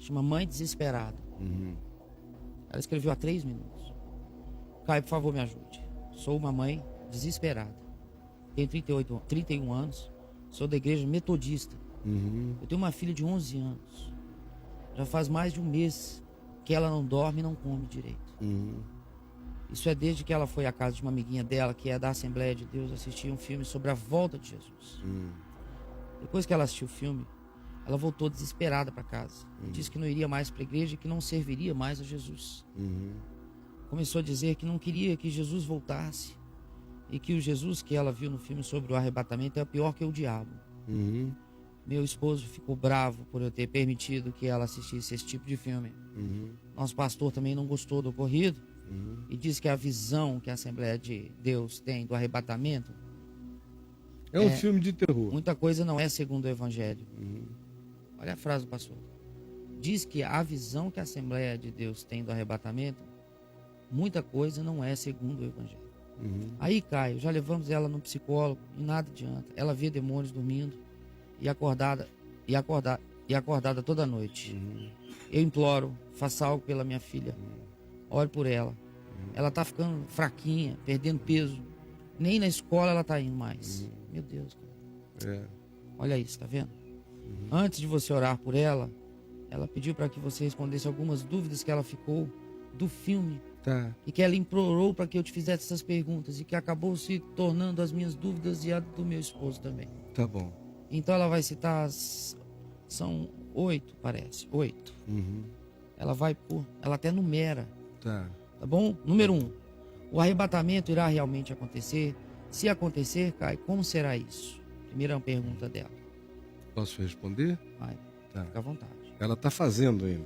chama Mãe Desesperada. Ela escreveu há 3 minutos. Caio, por favor, me ajude. Sou uma mãe desesperada. Tenho 31 anos. Sou da igreja metodista. Eu tenho uma filha de 11 anos. Já faz mais de um mês que ela não dorme e não come direito. Isso é desde que ela foi à casa de uma amiguinha dela, que é da Assembleia de Deus, assistir um filme sobre a volta de Jesus. Depois que ela assistiu o filme, ela voltou desesperada para casa. Disse que não iria mais para a igreja e que não serviria mais a Jesus. Começou a dizer que não queria que Jesus voltasse e que o Jesus que ela viu no filme sobre o arrebatamento é pior que o diabo. Meu esposo ficou bravo por eu ter permitido que ela assistisse esse tipo de filme. Nosso pastor também não gostou do ocorrido e disse que a visão que a Assembleia de Deus tem do arrebatamento é um filme de terror. Muita coisa não é segundo o Evangelho. Olha a frase do pastor. Diz que a visão que a Assembleia de Deus tem do arrebatamento, muita coisa não é segundo o Evangelho. Aí, Caio, já levamos ela no psicólogo e nada adianta. Ela vê demônios dormindo e acordada toda noite. Eu imploro, faça algo pela minha filha. Ore por ela. Ela tá ficando fraquinha, perdendo peso. Nem na escola ela tá indo mais. Meu Deus, cara. Olha isso, tá vendo? Antes de você orar por ela, ela pediu para que você respondesse algumas dúvidas que ela ficou do filme. E que ela implorou para que eu te fizesse essas perguntas e que acabou se tornando as minhas dúvidas e a do meu esposo também. Tá bom. Então ela vai citar, são 8, parece, 8. Ela até numera. Tá bom? Número 1, o arrebatamento irá realmente acontecer? Se acontecer, Caio, como será isso? Primeira pergunta dela. Posso responder? Vai, fica à vontade. Ela está fazendo ainda.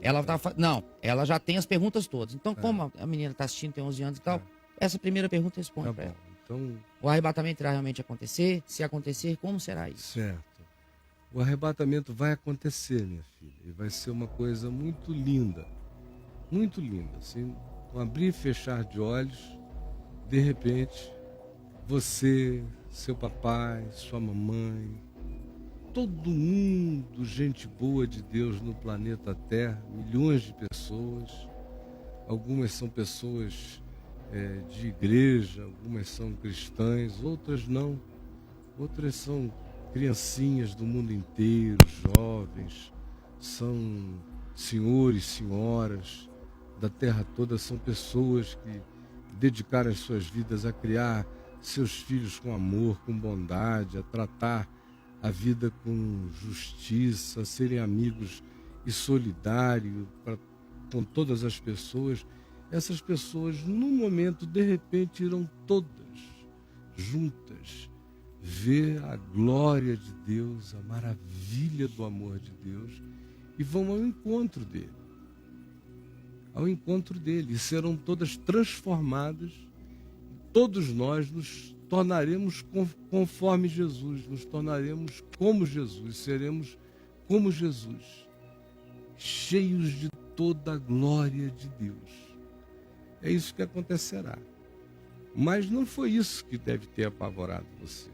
Não, ela já tem as perguntas todas. Então, como a menina está assistindo, tem 11 anos e tal, essa primeira pergunta responde para ela. Então, o arrebatamento irá realmente acontecer? Se acontecer, como será isso? Certo. O arrebatamento vai acontecer, minha filha. E vai ser uma coisa muito linda. Muito linda. Assim, um abrir e fechar de olhos, de repente, você, seu papai, sua mamãe, todo mundo, gente boa de Deus no planeta Terra, milhões de pessoas. Algumas são pessoas de igreja, algumas são cristãs, outras não. Outras são criancinhas do mundo inteiro, jovens, são senhores, senhoras da terra toda, são pessoas que dedicaram as suas vidas a criar seus filhos com amor, com bondade, a tratar a vida com justiça, a serem amigos e solidários com todas as pessoas. Essas pessoas, num momento, de repente, irão todas juntas ver a glória de Deus, a maravilha do amor de Deus, e vão ao encontro dele. Ao encontro dele. E serão todas transformadas. Todos nós nos tornaremos conforme Jesus, nos tornaremos como Jesus, seremos como Jesus, cheios de toda a glória de Deus. É isso que acontecerá. Mas não foi isso que deve ter apavorado você.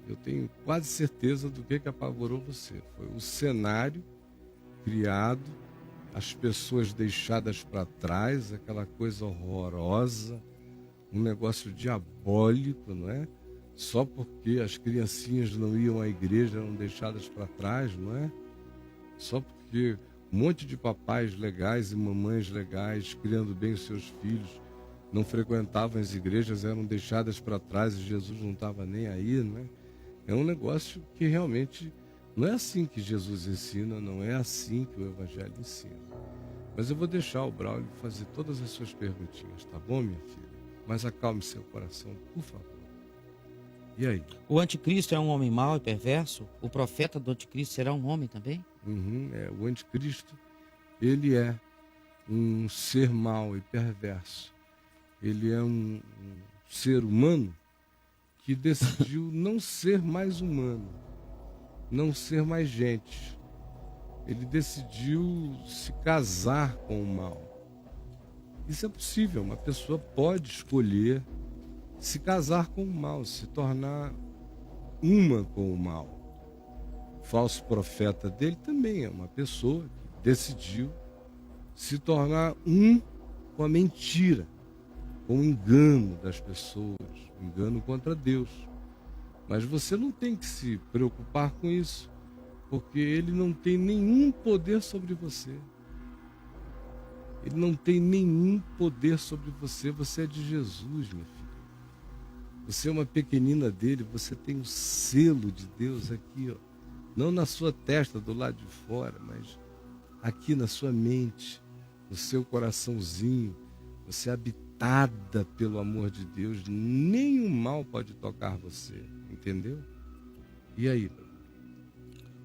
Eu tenho quase certeza do que apavorou você. Foi o cenário criado, as pessoas deixadas para trás, aquela coisa horrorosa, um negócio diabólico, não é? Só porque as criancinhas não iam à igreja, eram deixadas para trás, não é? Só porque um monte de papais legais e mamães legais, criando bem os seus filhos, não frequentavam as igrejas, eram deixadas para trás e Jesus não estava nem aí, não é? É um negócio que realmente não é assim que Jesus ensina, não é assim que o Evangelho ensina. Mas eu vou deixar o Braulio fazer todas as suas perguntinhas, tá bom, minha filha? Mas acalme seu coração, por favor. E aí? O anticristo é um homem mau e perverso? O profeta do anticristo será um homem também? O anticristo, ele é um ser mau e perverso. Ele é um ser humano que decidiu não ser mais humano, não ser mais gente. Ele decidiu se casar com o mal. Isso é possível, uma pessoa pode escolher se casar com o mal, se tornar uma com o mal. O falso profeta dele também é uma pessoa que decidiu se tornar um com a mentira, com o engano das pessoas, o engano contra Deus. Mas você não tem que se preocupar com isso, porque ele não tem nenhum poder sobre você. Ele não tem nenhum poder sobre você. Você é de Jesus, minha filha. Você é uma pequenina dele, você tem o selo de Deus aqui, ó. Não na sua testa, do lado de fora, mas aqui na sua mente, no seu coraçãozinho. Você é habitada pelo amor de Deus. Nenhum mal pode tocar você, entendeu? E aí?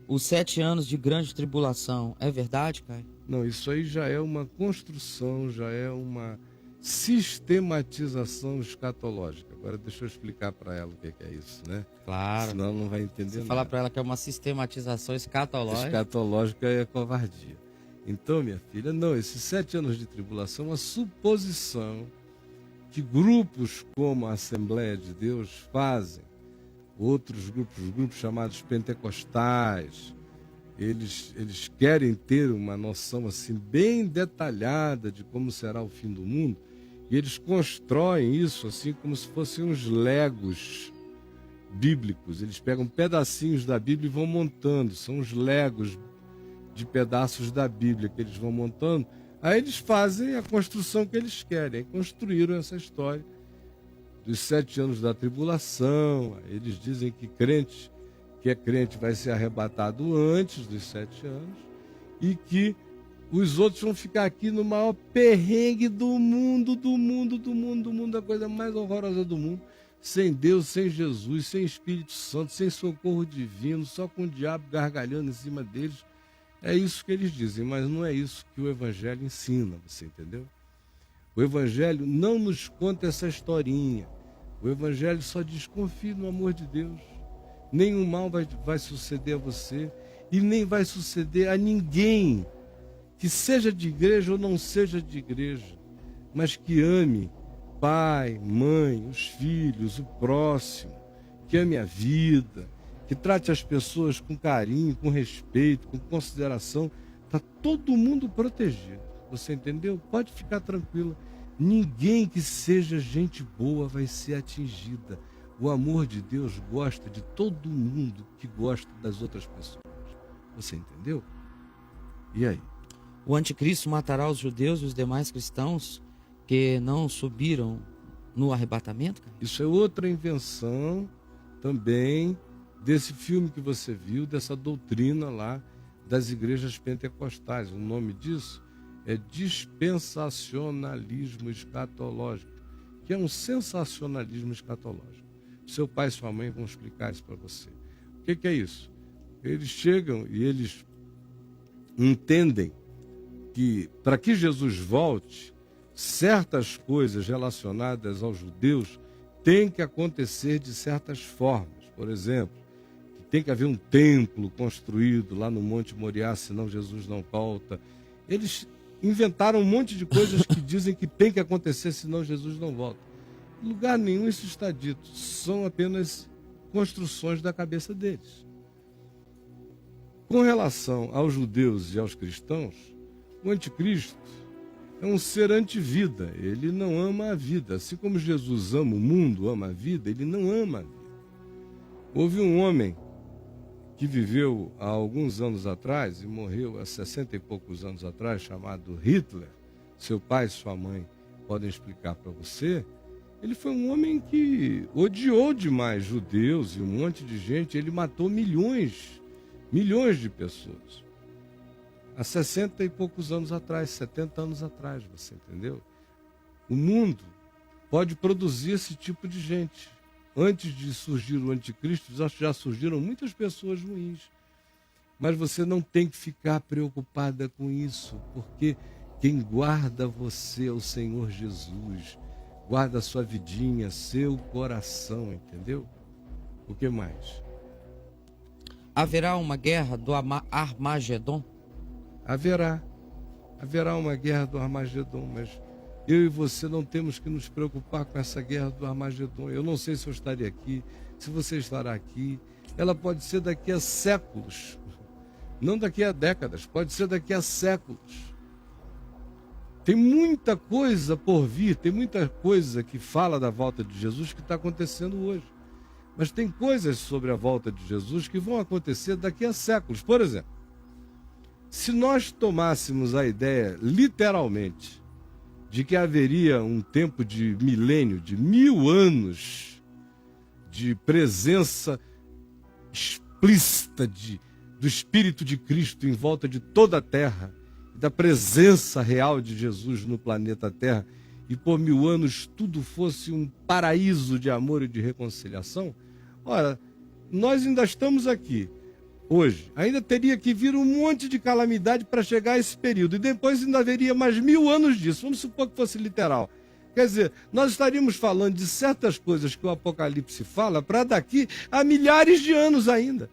Os 7 anos de grande tribulação, é verdade, Caio? Não, isso aí já é uma construção, já é uma sistematização escatológica. Agora deixa eu explicar para ela o que é isso, né? Claro. Senão ela não vai entender Você nada. falar para ela que é uma sistematização escatológica. Escatológica é covardia. Então, minha filha, não, esses 7 anos de tribulação é uma suposição que grupos como a Assembleia de Deus fazem, outros grupos chamados pentecostais, eles querem ter uma noção assim bem detalhada de como será o fim do mundo, e eles constroem isso assim como se fossem uns legos bíblicos. Eles pegam pedacinhos da Bíblia e vão montando, são os legos de pedaços da Bíblia que eles vão montando. Aí eles fazem a construção que eles querem. Aí construíram essa história dos 7 anos da tribulação. Aí eles dizem que é crente vai ser arrebatado antes dos 7 anos e que os outros vão ficar aqui no maior perrengue do mundo, a coisa mais horrorosa do mundo, sem Deus, sem Jesus, sem Espírito Santo, sem socorro divino, só com o diabo gargalhando em cima deles. É isso que eles dizem, mas não é isso que o Evangelho ensina, você entendeu? O Evangelho não nos conta essa historinha. O Evangelho só diz: confie no amor de Deus. Nenhum mal vai suceder a você e nem vai suceder a ninguém que seja de igreja ou não seja de igreja, mas que ame pai, mãe, os filhos, o próximo, que ame a vida, que trate as pessoas com carinho, com respeito, com consideração. Está todo mundo protegido. Você entendeu? Pode ficar tranquila. Ninguém que seja gente boa vai ser atingida. O amor de Deus gosta de todo mundo que gosta das outras pessoas. Você entendeu? E aí? O anticristo matará os judeus e os demais cristãos que não subiram no arrebatamento, Caio? Isso é outra invenção também desse filme que você viu, dessa doutrina lá das igrejas pentecostais. O nome disso é dispensacionalismo escatológico, que é um sensacionalismo escatológico. Seu pai e sua mãe vão explicar isso para você. O que é isso? Eles chegam e eles entendem que para que Jesus volte, certas coisas relacionadas aos judeus têm que acontecer de certas formas. Por exemplo, que tem que haver um templo construído lá no Monte Moriá, senão Jesus não volta. Eles inventaram um monte de coisas que dizem que tem que acontecer, senão Jesus não volta. Em lugar nenhum isso está dito. São apenas construções da cabeça deles. Com relação aos judeus e aos cristãos, o anticristo é um ser antivida. Ele não ama a vida. Assim como Jesus ama o mundo, ama a vida, ele não ama a vida. Houve um homem que viveu há alguns anos atrás e morreu há 60 e poucos anos atrás, chamado Hitler. Seu pai e sua mãe podem explicar para você. Ele foi um homem que odiou demais judeus e um monte de gente. Ele matou milhões de pessoas. Há 60 e poucos anos atrás, 70 anos atrás, você entendeu? O mundo pode produzir esse tipo de gente. Antes de surgir o anticristo, já surgiram muitas pessoas ruins. Mas você não tem que ficar preocupada com isso, porque quem guarda você é o Senhor Jesus. Guarda a sua vidinha, seu coração, entendeu? O que mais? Haverá uma guerra do Armagedon? Haverá uma guerra do Armagedon, mas eu e você não temos que nos preocupar com essa guerra do Armagedon. Eu não sei se eu estarei aqui, se você estará aqui. Ela pode ser daqui a séculos. Não daqui a décadas, pode ser daqui a séculos. Tem muita coisa por vir, tem muita coisa que fala da volta de Jesus que está acontecendo hoje. Mas tem coisas sobre a volta de Jesus que vão acontecer daqui a séculos. Por exemplo, se nós tomássemos a ideia, literalmente, de que haveria um tempo de milênio, de 1000 anos, de presença explícita do Espírito de Cristo em volta de toda a Terra, da presença real de Jesus no planeta Terra, e por 1000 anos tudo fosse um paraíso de amor e de reconciliação, ora, nós ainda estamos aqui hoje. Ainda teria que vir um monte de calamidade para chegar a esse período, e depois ainda haveria mais 1000 anos disso. Vamos supor que fosse literal. Quer dizer, nós estaríamos falando de certas coisas que o Apocalipse fala para daqui a milhares de anos ainda.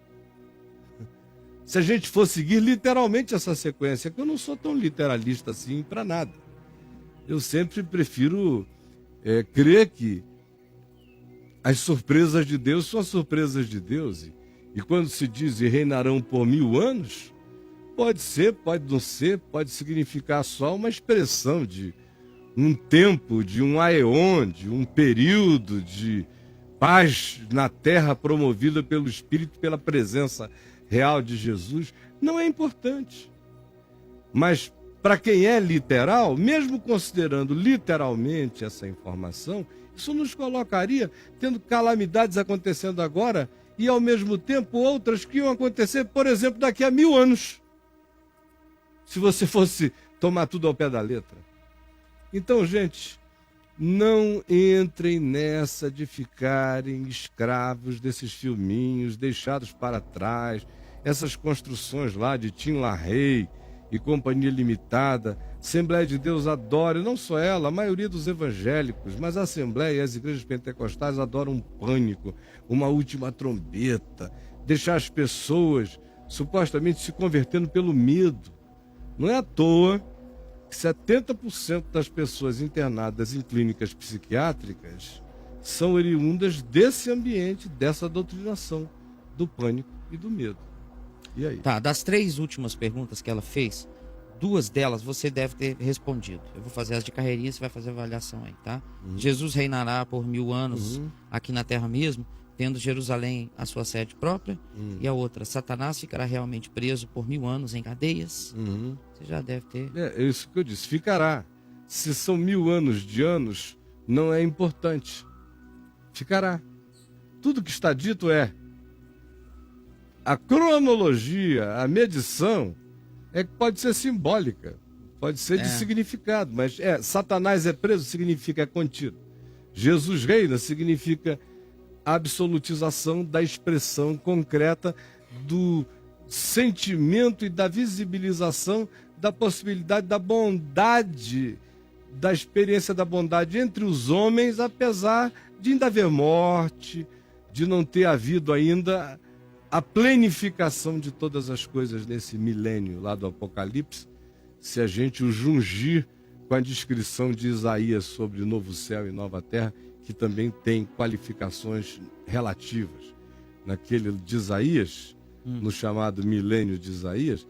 Se a gente for seguir literalmente essa sequência, que eu não sou tão literalista assim para nada. Eu sempre prefiro crer que as surpresas de Deus são as surpresas de Deus. E quando se diz e reinarão por 1000 anos, pode ser, pode não ser, pode significar só uma expressão de um tempo, de um aeon, de um período de paz na terra promovida pelo Espírito, pela presença real de Jesus. Não é importante. Mas para quem é literal, mesmo considerando literalmente essa informação, isso nos colocaria tendo calamidades acontecendo agora e ao mesmo tempo outras que iam acontecer, por exemplo, daqui a 1000 anos. Se você fosse tomar tudo ao pé da letra. Então, gente, não entrem nessa de ficarem escravos desses filminhos deixados para trás, essas construções lá de Tim LaHaye e Companhia Limitada. Assembleia de Deus adora, e não só ela, a maioria dos evangélicos, mas a Assembleia e as igrejas pentecostais adoram um pânico, uma última trombeta, deixar as pessoas supostamente se convertendo pelo medo. Não é à toa que 70% das pessoas internadas em clínicas psiquiátricas são oriundas desse ambiente, dessa doutrinação do pânico e do medo. E aí? Tá, das 3 últimas perguntas que ela fez, 2 delas você deve ter respondido. Eu vou fazer as de carreirinha, você vai fazer a avaliação aí, tá? Jesus reinará por 1000 anos aqui na Terra mesmo, tendo Jerusalém a sua sede própria. E a outra, Satanás ficará realmente preso por 1000 anos em cadeias. Você já deve ter. É isso que eu disse, ficará. Se são 1000 anos de anos, não é importante. Ficará. Tudo que está dito é a cronologia, a medição, é que pode ser simbólica, pode ser de significado, mas Satanás é preso significa é contido. Jesus reina significa absolutização da expressão concreta do sentimento e da visibilização da possibilidade da bondade, da experiência da bondade entre os homens, apesar de ainda haver morte, de não ter havido ainda a plenificação de todas as coisas nesse milênio lá do Apocalipse, se a gente o jungir com a descrição de Isaías sobre o novo céu e nova terra, que também tem qualificações relativas. Naquele de Isaías, no chamado milênio de Isaías,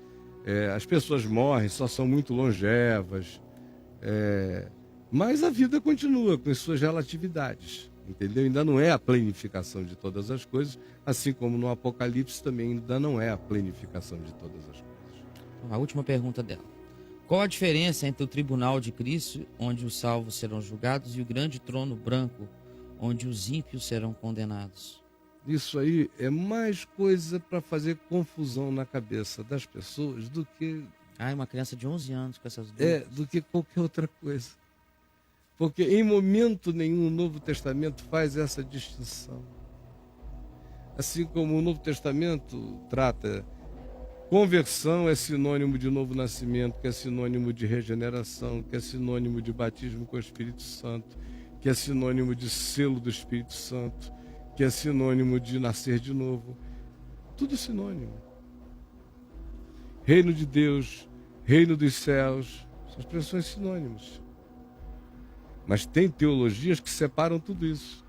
as pessoas morrem, só são muito longevas, mas a vida continua com as suas relatividades. Entendeu? Ainda não é a plenificação de todas as coisas, assim como no Apocalipse também ainda não é a plenificação de todas as coisas. A última pergunta dela. Qual a diferença entre o tribunal de Cristo, onde os salvos serão julgados, e o grande trono branco, onde os ímpios serão condenados? Isso aí é mais coisa para fazer confusão na cabeça das pessoas do que... Uma criança de 11 anos com essas dúvidas. Do que qualquer outra coisa. Porque em momento nenhum o Novo Testamento faz essa distinção. Assim como o Novo Testamento trata, conversão é sinônimo de novo nascimento, que é sinônimo de regeneração, que é sinônimo de batismo com o Espírito Santo, que é sinônimo de selo do Espírito Santo, que é sinônimo de nascer de novo. Tudo sinônimo. Reino de Deus, reino dos céus, são expressões sinônimas. Mas tem teologias que separam tudo isso.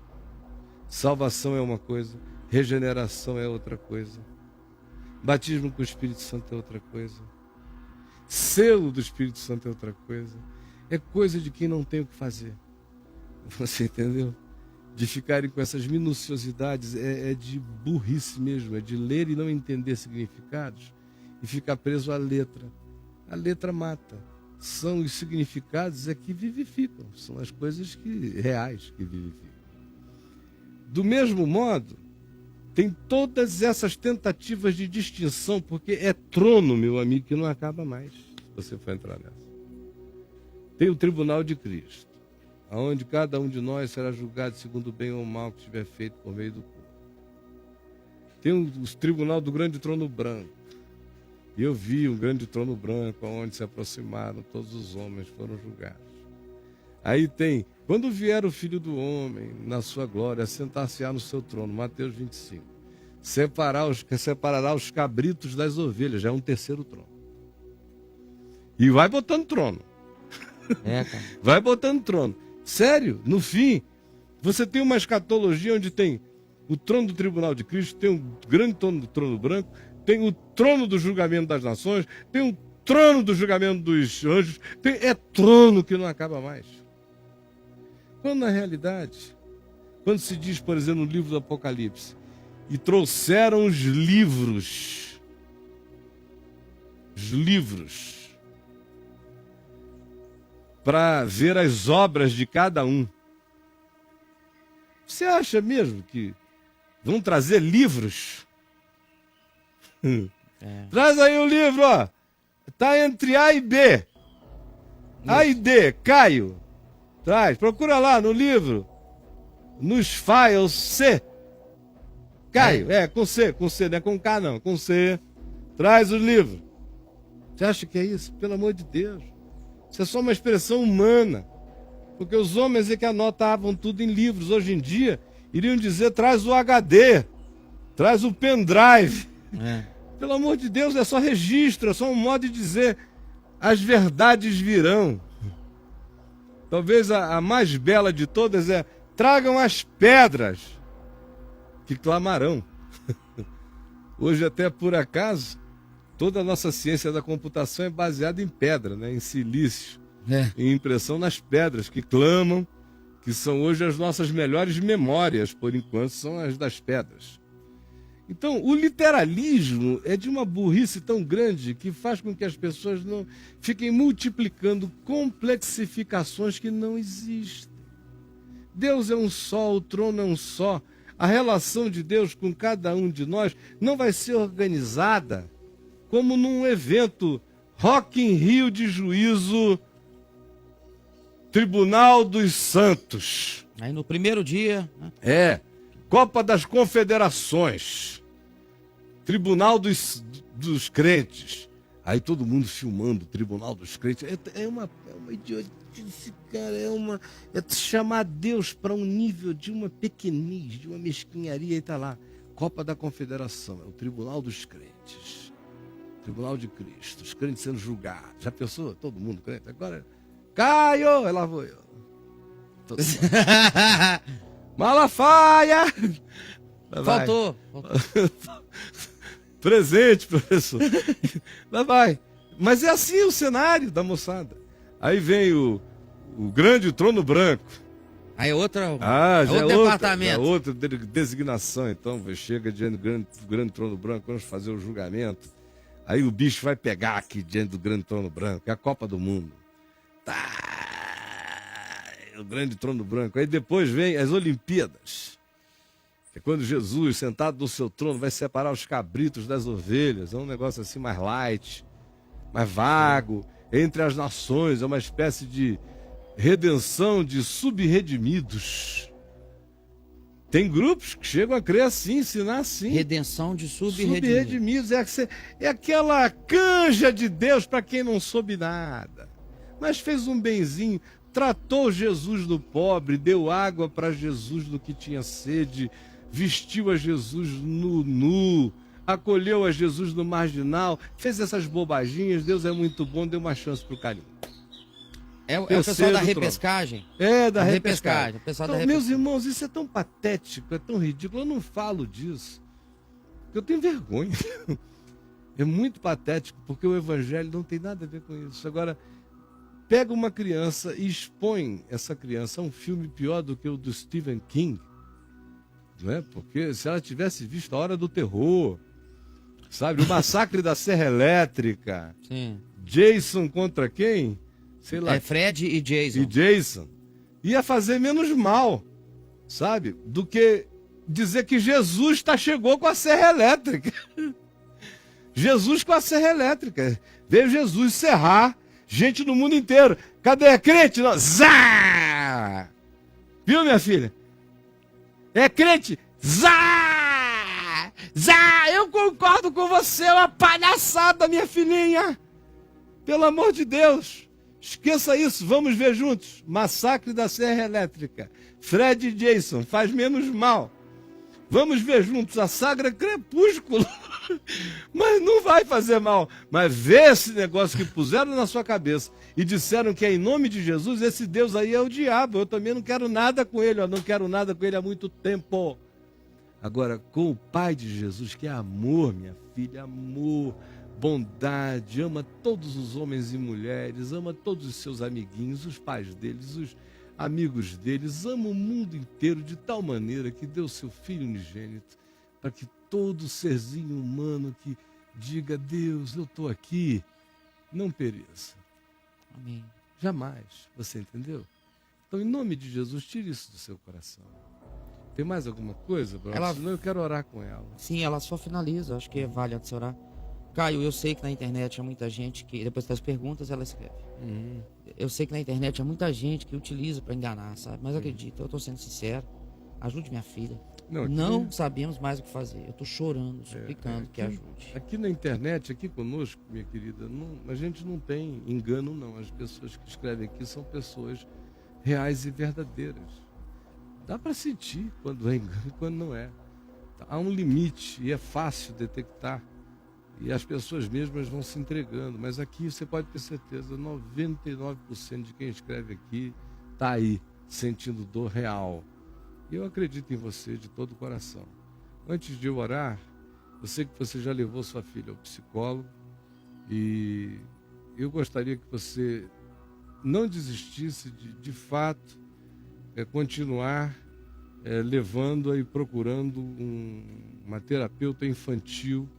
Salvação é uma coisa, regeneração é outra coisa. Batismo com o Espírito Santo é outra coisa. Selo do Espírito Santo é outra coisa. É coisa de quem não tem o que fazer. Você entendeu? De ficarem com essas minuciosidades é de burrice mesmo, é de ler e não entender significados e ficar preso à letra. A letra mata. São os significados que vivificam, são as coisas reais que vivificam. Do mesmo modo, tem todas essas tentativas de distinção, porque é trono, meu amigo, que não acaba mais, se você for entrar nessa. Tem o tribunal de Cristo, onde cada um de nós será julgado segundo o bem ou o mal que tiver feito por meio do corpo. Tem o tribunal do grande trono branco. E eu vi um grande trono branco, onde se aproximaram todos os homens, foram julgados. Aí tem, quando vier o Filho do Homem, na sua glória, sentar-se-á no seu trono, Mateus 25, separará os cabritos das ovelhas, já é um terceiro trono. E vai botando trono. Cara. Vai botando trono. Sério, no fim, você tem uma escatologia onde tem o trono do tribunal de Cristo, tem o grande trono do trono branco, tem o trono do julgamento das nações, tem o trono do julgamento dos anjos, é trono que não acaba mais. Quando na realidade, quando se diz, por exemplo, no livro do Apocalipse, e trouxeram os livros, para ver as obras de cada um. Você acha mesmo que vão trazer livros? Traz aí o livro, ó. Tá entre A e B. Isso. A e D, Caio. Traz, procura lá no livro. Nos files C. Caio, com C, não é com K não, com C. Traz o livro. Você acha que é isso? Pelo amor de Deus. Isso é só uma expressão humana. Porque os homens que anotavam tudo em livros, hoje em dia, iriam dizer, traz o HD, traz o pendrive. Pelo amor de Deus, é só registro, é só um modo de dizer, as verdades virão. Talvez a mais bela de todas é, tragam as pedras que clamarão. Hoje, até por acaso, toda a nossa ciência da computação é baseada em pedra, né? Em silício, em impressão nas pedras que clamam, que são hoje as nossas melhores memórias, por enquanto, são as das pedras. Então, o literalismo é de uma burrice tão grande que faz com que as pessoas não fiquem multiplicando complexificações que não existem. Deus é um só, o trono é um só. A relação de Deus com cada um de nós não vai ser organizada como num evento Rock in Rio de juízo, Tribunal dos Santos. Aí no primeiro dia... né? Copa das Confederações, Tribunal dos Crentes. Aí todo mundo filmando o Tribunal dos Crentes. É uma idiotice, cara. É chamar Deus para um nível de uma pequenice, de uma mesquinharia. E tá lá, Copa da Confederação, é o Tribunal dos Crentes. Tribunal de Cristo, os crentes sendo julgados. Já pensou? Todo mundo crente. Agora, Caio, lá vou eu. Malafaia! Faltou. Presente, professor. Lá vai. Mas é assim o cenário da moçada. Aí vem o grande trono branco. Aí é outro departamento. Outra designação, então. Chega diante do grande trono branco, vamos fazer o julgamento. Aí o bicho vai pegar aqui diante do grande trono branco, é a Copa do Mundo. O grande trono branco. Aí depois vem as Olimpíadas. É quando Jesus, sentado no seu trono, vai separar os cabritos das ovelhas. É um negócio assim mais light, mais vago. Entre as nações, é uma espécie de redenção de subredimidos. Tem grupos que chegam a crer assim, ensinar assim. Redenção de subredimidos. Subredimidos. É aquela canja de Deus para quem não soube nada. Mas fez um benzinho. Tratou Jesus do pobre, deu água para Jesus do que tinha sede, vestiu a Jesus no nu, acolheu a Jesus no marginal, fez essas bobaginhas. Deus é muito bom, deu uma chance para o carinho. É o pessoal da repescagem? Da repescagem. Pessoal então, da meus irmãos, isso é tão patético, é tão ridículo, eu não falo disso, porque eu tenho vergonha. É muito patético, porque o evangelho não tem nada a ver com isso. Agora, pega uma criança e expõe essa criança a um filme pior do que o do Stephen King, não é? Porque se ela tivesse visto A Hora do Terror, sabe, o Massacre da Serra Elétrica, Sim. Jason contra quem? Sei lá. É Fred e Jason. E Jason. Ia fazer menos mal, sabe, do que dizer que Jesus chegou com a serra elétrica. Jesus com a serra elétrica. Veio Jesus serrar gente no mundo inteiro. Cadê a crente? Não. Zá! Viu, minha filha? É crente? Zá! Zá! Eu concordo com você, é uma palhaçada, minha filhinha. Pelo amor de Deus. Esqueça isso, vamos ver juntos. Massacre da Serra Elétrica. Fred e Jason, faz menos mal. Vamos ver juntos a Sagra Crepúsculo. Mas não vai fazer mal. Mas vê esse negócio que puseram na sua cabeça e disseram que é em nome de Jesus, esse Deus aí é o diabo. Eu também não quero nada com ele, eu não quero nada com ele há muito tempo. Agora, com o Pai de Jesus, que é amor, minha filha, amor, bondade, ama todos os homens e mulheres, ama todos os seus amiguinhos, os pais deles, os amigos deles, ama o mundo inteiro de tal maneira que deu seu Filho unigênito para que todo serzinho humano que diga, Deus, eu estou aqui, não pereça. Amém. Jamais, você entendeu? Então, em nome de Jesus, tire isso do seu coração. Tem mais alguma coisa, brother? Senão eu quero orar com ela. Sim, ela só finaliza, acho que vale antes de orar. Caio, eu sei que na internet há muita gente que, depois das perguntas, ela escreve. Eu sei que na internet há muita gente que utiliza para enganar, sabe? Mas acredita, eu estou sendo sincero. Ajude minha filha. Não sabemos mais o que fazer. Eu estou chorando, suplicando que ajude. Aqui na internet, aqui conosco, minha querida, a gente não tem engano, não. As pessoas que escrevem aqui são pessoas reais e verdadeiras. Dá para sentir quando é engano e quando não é. Há um limite e é fácil detectar. E as pessoas mesmas vão se entregando. Mas aqui você pode ter certeza, 99% de quem escreve aqui está aí, sentindo dor real. E eu acredito em você de todo o coração. Antes de eu orar, eu sei que você já levou sua filha ao psicólogo. E eu gostaria que você não desistisse de fato, continuar levando e procurando uma terapeuta infantil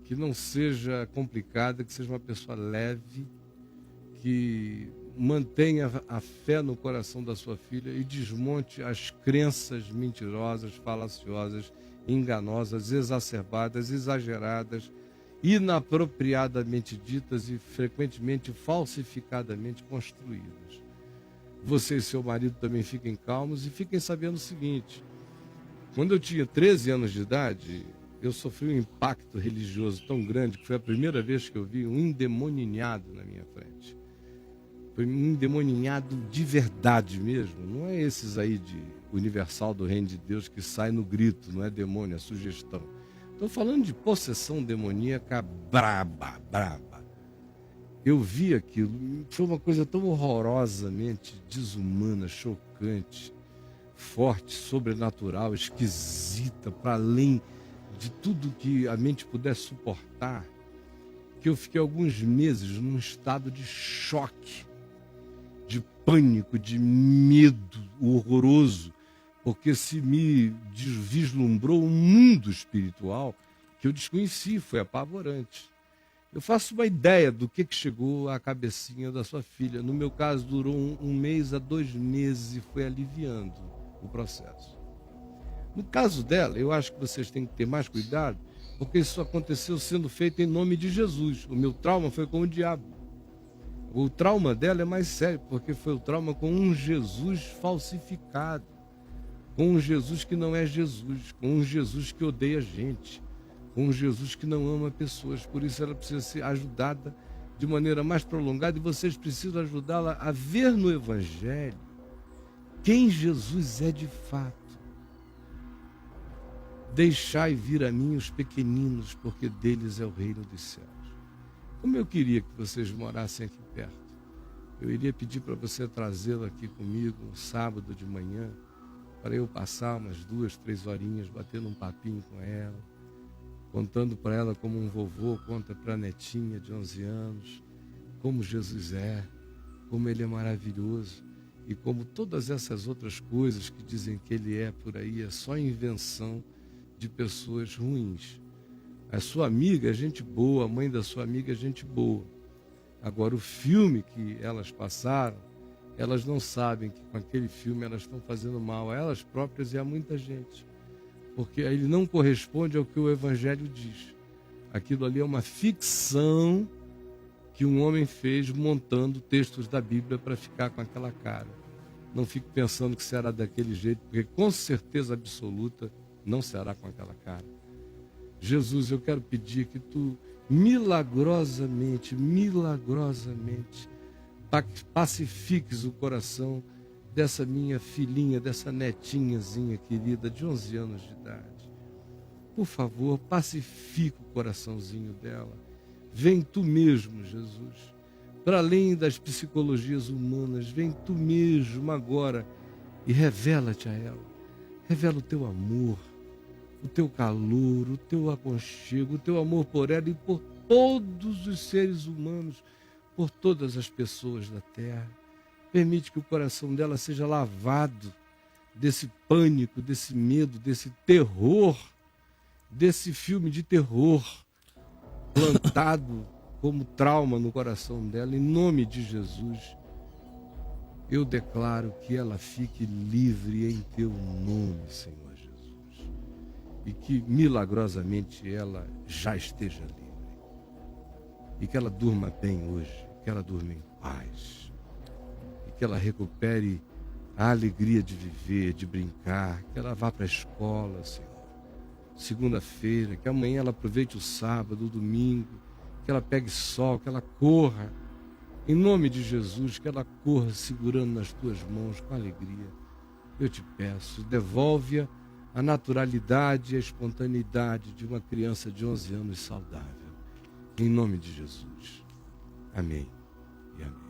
que não seja complicada, que seja uma pessoa leve, que mantenha a fé no coração da sua filha e desmonte as crenças mentirosas, falaciosas, enganosas, exacerbadas, exageradas, inapropriadamente ditas e frequentemente falsificadamente construídas. Você e seu marido também fiquem calmos e fiquem sabendo o seguinte: quando eu tinha 13 anos de idade, eu sofri um impacto religioso tão grande que foi a primeira vez que eu vi um endemoninhado na minha frente. Foi um endemoninhado de verdade mesmo. Não é esses aí de Universal do Reino de Deus que sai no grito, não é demônio, é sugestão. Estou falando de possessão demoníaca braba. Eu vi aquilo, foi uma coisa tão horrorosamente desumana, chocante, forte, sobrenatural, esquisita, para além de tudo que a mente pudesse suportar, que eu fiquei alguns meses num estado de choque, de pânico, de medo horroroso, porque se me vislumbrou um mundo espiritual que eu desconheci, foi apavorante. Eu faço uma ideia do que chegou à cabecinha da sua filha. No meu caso, durou um mês a 2 meses e foi aliviando o processo. No caso dela, eu acho que vocês têm que ter mais cuidado, porque isso aconteceu sendo feito em nome de Jesus. O meu trauma foi com o diabo. O trauma dela é mais sério, porque foi o trauma com um Jesus falsificado, com um Jesus que não é Jesus, com um Jesus que odeia a gente, com um Jesus que não ama pessoas. Por isso ela precisa ser ajudada de maneira mais prolongada e vocês precisam ajudá-la a ver no Evangelho quem Jesus é de fato. Deixai vir a mim os pequeninos, porque deles é o reino dos céus. Como eu queria que vocês morassem aqui perto, eu iria pedir para você trazê-la aqui comigo um sábado de manhã, para eu passar umas 2, 3 horinhas batendo um papinho com ela, contando para ela como um vovô conta para a netinha de 11 anos, como Jesus é, como Ele é maravilhoso, e como todas essas outras coisas que dizem que Ele é por aí é só invenção de pessoas ruins. A sua amiga é gente boa, a mãe da sua amiga é gente boa. Agora, o filme que elas passaram, elas não sabem que com aquele filme elas estão fazendo mal a elas próprias e a muita gente. Porque ele não corresponde ao que o Evangelho diz. Aquilo ali é uma ficção que um homem fez montando textos da Bíblia para ficar com aquela cara. Não fique pensando que será daquele jeito, porque com certeza absoluta não será com aquela cara. Jesus, eu quero pedir que tu milagrosamente, pacifiques o coração dessa minha filhinha, dessa netinhazinha querida de 11 anos de idade. Por favor, pacifica o coraçãozinho dela. Vem tu mesmo, Jesus, para além das psicologias humanas, vem tu mesmo agora e revela-te a ela. Revela o teu amor, o teu calor, o teu aconchego, o teu amor por ela e por todos os seres humanos, por todas as pessoas da terra. Permite que o coração dela seja lavado desse pânico, desse medo, desse terror, desse filme de terror plantado como trauma no coração dela. Em nome de Jesus, eu declaro que ela fique livre em teu nome, Senhor Jesus. E que milagrosamente ela já esteja livre. E que ela durma bem hoje, que ela durma em paz. E que ela recupere a alegria de viver, de brincar, que ela vá para a escola, Senhor. Segunda-feira, que amanhã ela aproveite o sábado, o domingo, que ela pegue sol, que ela corra. Em nome de Jesus, que ela corra segurando nas tuas mãos com alegria. Eu te peço, devolve-a a naturalidade e a espontaneidade de uma criança de 11 anos saudável. Em nome de Jesus. Amém e amém.